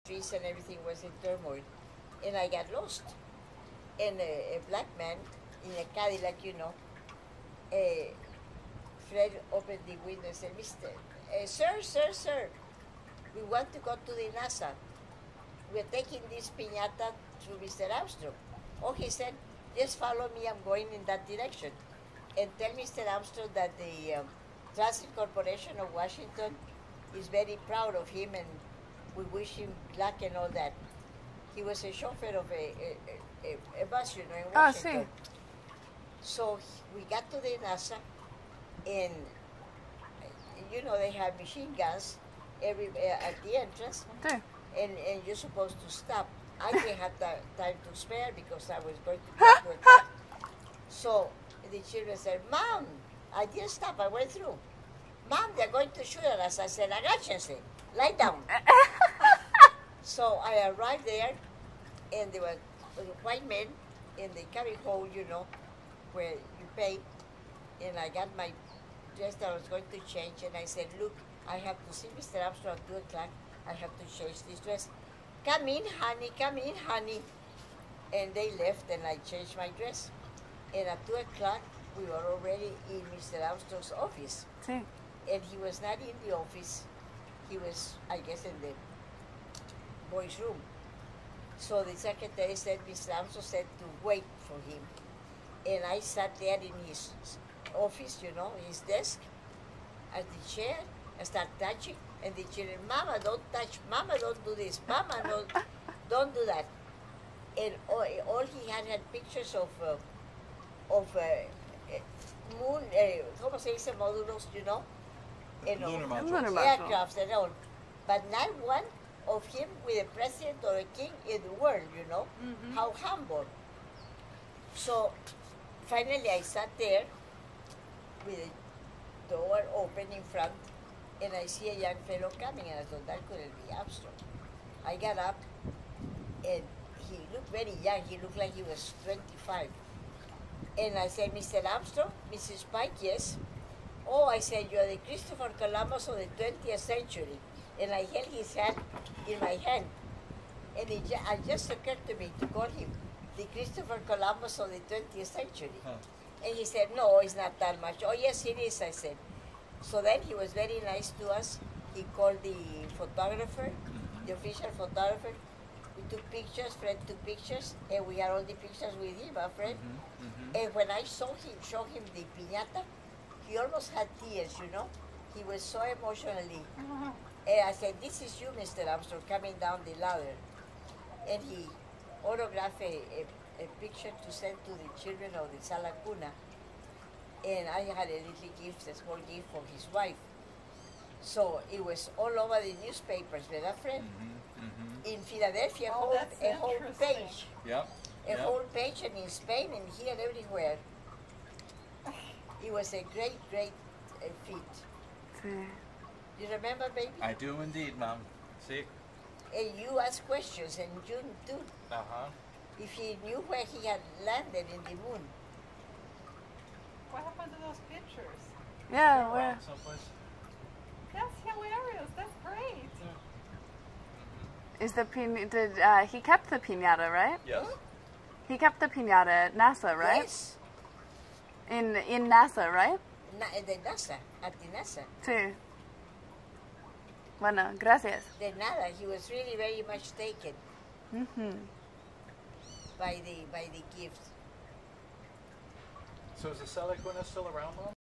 streets and everything was in turmoil. And I got lost. And a black man in a Cadillac, you know, Fred opened the window and said, Sir, we want to go to the NASA. We're taking this piñata to Mr. Armstrong. Oh, he said, just follow me, I'm going in that direction. And tell Mr. Armstrong that the Transit Corporation of Washington is very proud of him and we wish him luck and all that. He was a chauffeur of a bus, you know, in Washington. Sí. So we got to the NASA and, you know, they have machine guns at the entrance. Sí. And you're supposed to stop. I didn't have time to spare because I was going to go to a car. So the children said, Mom, I didn't stop, I went through. Mom, they're going to shoot at us. I said, agáchense, lie down. So I arrived there, and there were white men in the cabin hole, you know, where you pay. And I got my dress that I was going to change, and I said, look, I have to see Mr. Armstrong at 2 o'clock. I have to change this dress. Come in, honey. And they left, and I changed my dress. And at 2 o'clock, we were already in Mr. Armstrong's office. Sí. And he was not in the office. He was, I guess, in the boys' room. So the secretary said, Mr. Armstrong said to wait for him. And I sat there in his office, you know, his desk, at the chair. I start touching, and the children, Mama, don't touch. Mama, don't do this. Mama, don't do that. And all he had pictures of moon, ¿cómo se dice? Módulos, you know? Lunar modules. Lunar module. Aircrafts and all. But not one of him with a president or a king in the world, you know? Mm-hmm. How humble. So finally I sat there with the door open in front, and I see a young fellow coming, and I thought that couldn't be Armstrong. I got up, and he looked very young. He looked like he was 25. And I said, Mr. Armstrong, Mrs. Pike, yes. Oh, I said, you're the Christopher Columbus of the 20th century. And I held his hand in my hand. And it just occurred to me to call him the Christopher Columbus of the 20th century. Huh. And he said, no, it's not that much. Oh, yes, it is, I said. So then he was very nice to us. He called the photographer, the official photographer. We took pictures, Fred took pictures, and we had all the pictures with him, our friend. And when I show him the piñata, he almost had tears, you know. He was so emotionally. And I said, this is you, Mr. Armstrong, coming down the ladder. And he autographed a picture to send to the children of the Sala Cuna. And I had a little gift, a small gift for his wife. So it was all over the newspapers, ¿verdad, Fred? In Philadelphia, a whole page. Yep. A whole page, and in Spain and here everywhere. It was a great feat. Sí. You remember, baby? I do indeed, Mom. See? And you asked questions, and June too. If he knew where he had landed in the moon. What happened to those pictures? Yeah, where? Someplace. That's hilarious. That's great. Is the he kept the piñata, right? Yes. He kept the piñata at NASA, right? Yes. In NASA, right? At the NASA. Sí. Bueno, gracias. De nada. He was really very much taken by the gift. So is the Sala Cuna still around, Mom?